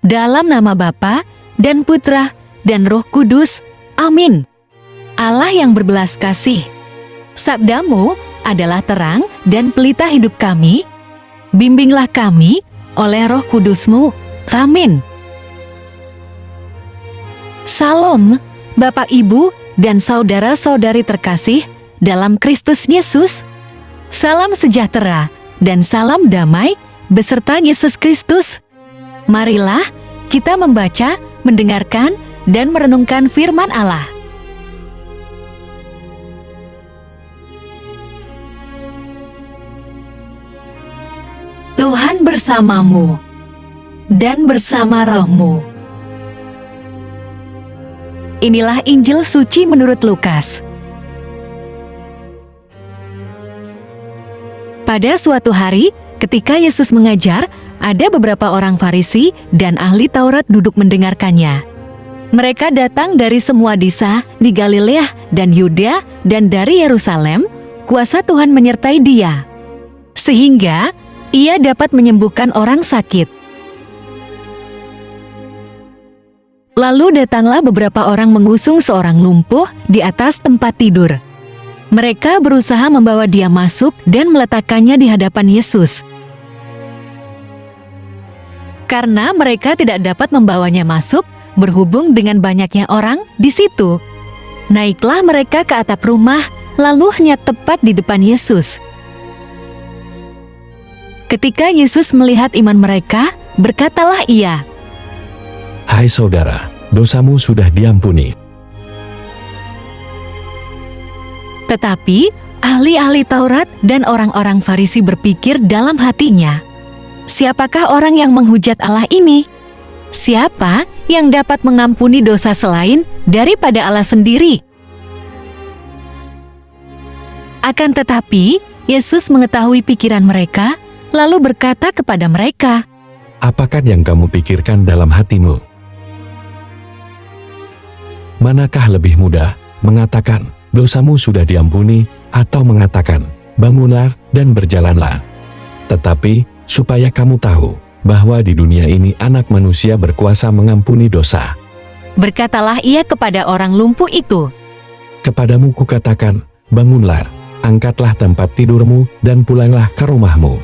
Dalam nama Bapa dan Putra dan Roh Kudus. Amin. Allah yang berbelas kasih, sabdamu adalah terang dan pelita hidup kami. Bimbinglah kami oleh Roh Kudus-Mu. Amin. Salam, Bapak, Ibu, dan saudara-saudari terkasih dalam Kristus Yesus. Salam sejahtera dan salam damai beserta Yesus Kristus. Marilah kita membaca, mendengarkan, dan merenungkan firman Allah. Tuhan bersamamu dan bersama rohmu. Inilah Injil suci menurut Lukas. Pada suatu hari, ketika Yesus mengajar, ada beberapa orang Farisi dan ahli Taurat duduk mendengarkannya. Mereka datang dari semua desa di Galilea dan Yudea dan dari Yerusalem. Kuasa Tuhan menyertai dia, sehingga ia dapat menyembuhkan orang sakit. Lalu datanglah beberapa orang mengusung seorang lumpuh di atas tempat tidur. Mereka berusaha membawa dia masuk dan meletakkannya di hadapan Yesus. Karena mereka tidak dapat membawanya masuk, berhubung dengan banyaknya orang di situ. Naiklah mereka ke atap rumah, lalu henyak tepat di depan Yesus. Ketika Yesus melihat iman mereka, berkatalah ia, "Hai saudara, dosamu sudah diampuni." Tetapi ahli-ahli Taurat dan orang-orang Farisi berpikir dalam hatinya, "Siapakah orang yang menghujat Allah ini? Siapa yang dapat mengampuni dosa selain daripada Allah sendiri?" Akan tetapi, Yesus mengetahui pikiran mereka, lalu berkata kepada mereka, "Apakah yang kamu pikirkan dalam hatimu? Manakah lebih mudah, mengatakan, 'Dosamu sudah diampuni,' atau mengatakan, 'Bangunlah dan berjalanlah'? Tetapi, supaya kamu tahu bahwa di dunia ini Anak Manusia berkuasa mengampuni dosa." Berkatalah ia kepada orang lumpuh itu, "Kepadamu kukatakan, bangunlah, angkatlah tempat tidurmu, dan pulanglah ke rumahmu."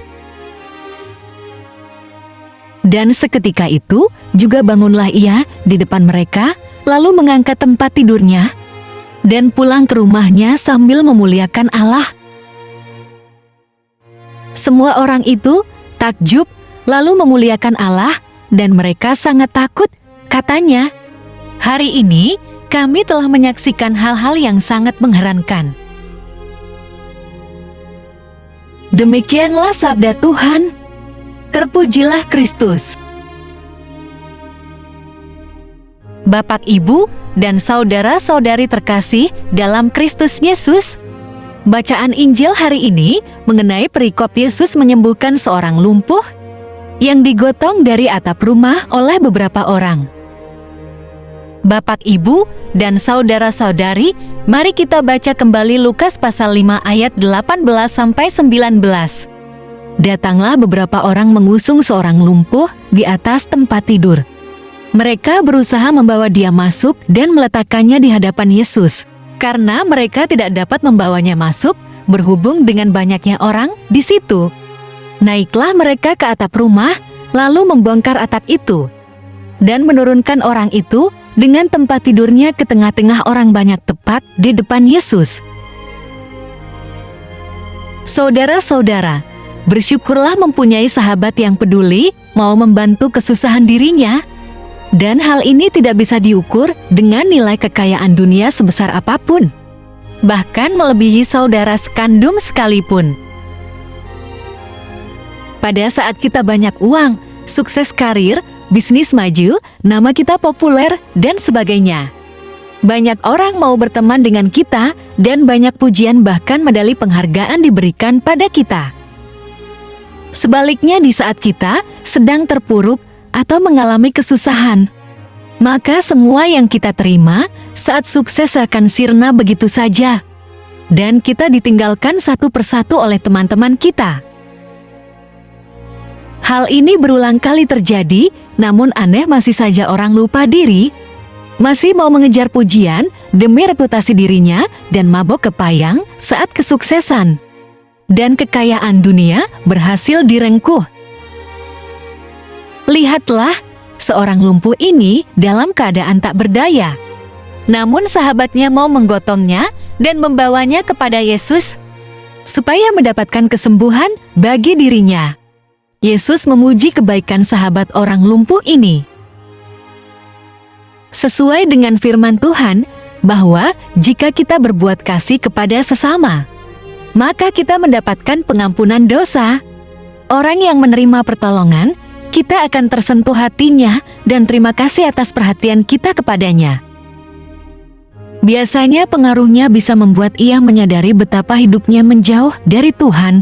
Dan seketika itu juga bangunlah ia di depan mereka, lalu mengangkat tempat tidurnya, dan pulang ke rumahnya sambil memuliakan Allah. Semua orang itu takjub, lalu memuliakan Allah, dan mereka sangat takut. Katanya, "Hari ini kami telah menyaksikan hal-hal yang sangat mengherankan." Demikianlah sabda Tuhan. Terpujilah Kristus. Bapak, Ibu, dan saudara-saudari terkasih dalam Kristus Yesus, bacaan Injil hari ini mengenai perikop Yesus menyembuhkan seorang lumpuh yang digotong dari atap rumah oleh beberapa orang. Bapak, Ibu, dan saudara-saudari, mari kita baca kembali Lukas pasal 5 ayat 18-19. Datanglah beberapa orang mengusung seorang lumpuh di atas tempat tidur. Mereka berusaha membawa dia masuk dan meletakkannya di hadapan Yesus. Karena mereka tidak dapat membawanya masuk, berhubung dengan banyaknya orang di situ. Naiklah mereka ke atap rumah, lalu membongkar atap itu, dan menurunkan orang itu dengan tempat tidurnya ke tengah-tengah orang banyak tepat di depan Yesus. Saudara-saudara, bersyukurlah mempunyai sahabat yang peduli, mau membantu kesusahan dirinya. Dan hal ini tidak bisa diukur dengan nilai kekayaan dunia sebesar apapun, bahkan melebihi saudara sekandung sekalipun. Pada saat kita banyak uang, sukses karir, bisnis maju, nama kita populer, dan sebagainya, banyak orang mau berteman dengan kita, dan banyak pujian bahkan medali penghargaan diberikan pada kita. Sebaliknya, di saat kita sedang terpuruk atau mengalami kesusahan, maka semua yang kita terima saat sukses akan sirna begitu saja, dan kita ditinggalkan satu persatu oleh teman-teman kita. Hal ini berulang kali terjadi, namun aneh masih saja orang lupa diri, masih mau mengejar pujian demi reputasi dirinya dan mabok kepayang saat kesuksesan dan kekayaan dunia berhasil direngkuh. Lihatlah, seorang lumpuh ini dalam keadaan tak berdaya. Namun sahabatnya mau menggotongnya dan membawanya kepada Yesus supaya mendapatkan kesembuhan bagi dirinya. Yesus memuji kebaikan sahabat orang lumpuh ini. Sesuai dengan firman Tuhan, bahwa jika kita berbuat kasih kepada sesama, maka kita mendapatkan pengampunan dosa. Orang yang menerima pertolongan, kita akan tersentuh hatinya dan terima kasih atas perhatian kita kepadanya. Biasanya pengaruhnya bisa membuat ia menyadari betapa hidupnya menjauh dari Tuhan.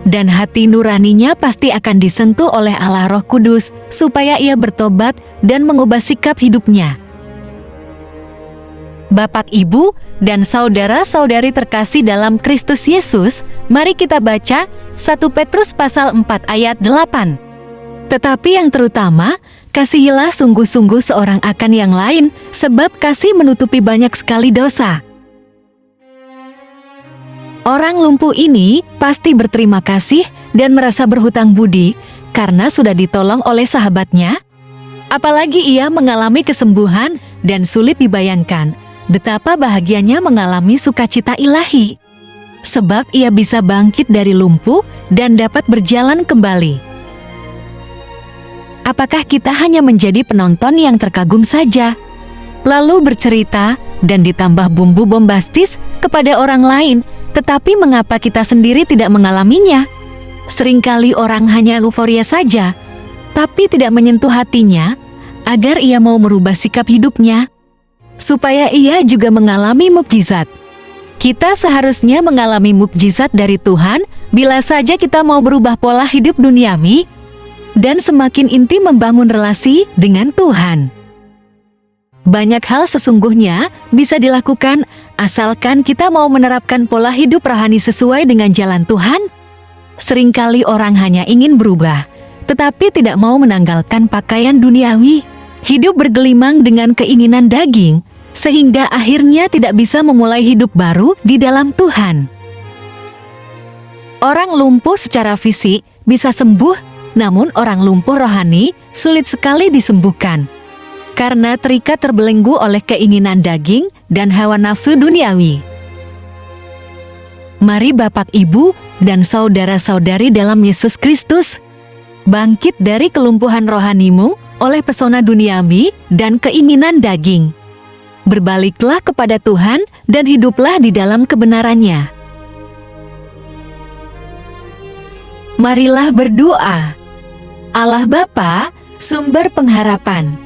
Dan hati nuraninya pasti akan disentuh oleh Allah Roh Kudus supaya ia bertobat dan mengubah sikap hidupnya. Bapak, Ibu, dan saudara-saudari terkasih dalam Kristus Yesus, mari kita baca 1 Petrus pasal 4 ayat 8. Tetapi yang terutama, kasihilah sungguh-sungguh seorang akan yang lain, sebab kasih menutupi banyak sekali dosa. Orang lumpuh ini pasti berterima kasih dan merasa berhutang budi karena sudah ditolong oleh sahabatnya. Apalagi ia mengalami kesembuhan dan sulit dibayangkan betapa bahagianya mengalami sukacita ilahi. Sebab ia bisa bangkit dari lumpuh dan dapat berjalan kembali. Apakah kita hanya menjadi penonton yang terkagum saja, lalu bercerita dan ditambah bumbu bombastis kepada orang lain, tetapi mengapa kita sendiri tidak mengalaminya? Seringkali orang hanya euforia saja, tapi tidak menyentuh hatinya agar ia mau merubah sikap hidupnya, supaya ia juga mengalami mukjizat. Kita seharusnya mengalami mukjizat dari Tuhan bila saja kita mau berubah pola hidup duniawi dan semakin intim membangun relasi dengan Tuhan. Banyak hal sesungguhnya bisa dilakukan asalkan kita mau menerapkan pola hidup rohani sesuai dengan jalan Tuhan. Seringkali orang hanya ingin berubah, tetapi tidak mau menanggalkan pakaian duniawi, hidup bergelimang dengan keinginan daging, sehingga akhirnya tidak bisa memulai hidup baru di dalam Tuhan. Orang lumpuh secara fisik bisa sembuh, namun orang lumpuh rohani sulit sekali disembuhkan, karena terikat terbelenggu oleh keinginan daging dan hawa nafsu duniawi. Mari Bapak, Ibu, dan saudara-saudari dalam Yesus Kristus, bangkit dari kelumpuhan rohanimu oleh pesona duniawi dan keinginan daging. Berbaliklah kepada Tuhan dan hiduplah di dalam kebenarannya. Marilah berdoa. Allah Bapa, sumber pengharapan,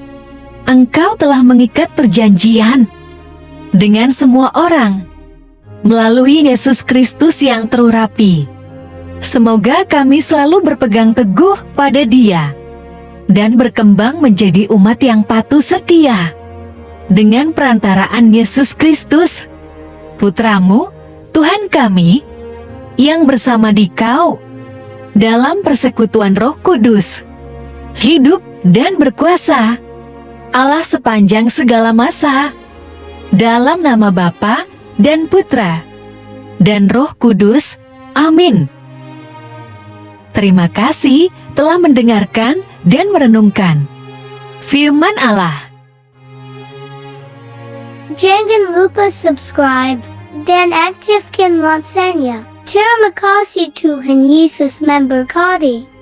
Engkau telah mengikat perjanjian dengan semua orang melalui Yesus Kristus yang terurapi. Semoga kami selalu berpegang teguh pada Dia dan berkembang menjadi umat yang patuh setia dengan perantaraan Yesus Kristus, Putramu, Tuhan kami, yang bersama Dikau dalam persekutuan Roh Kudus, hidup dan berkuasa, Allah sepanjang segala masa. Dalam nama Bapa dan Putra dan Roh Kudus. Amin. Terima kasih telah mendengarkan dan merenungkan firman Allah. Jangan lupa subscribe dan aktifkan loncengnya. Terima kasih Tuhan Yesus memberkati.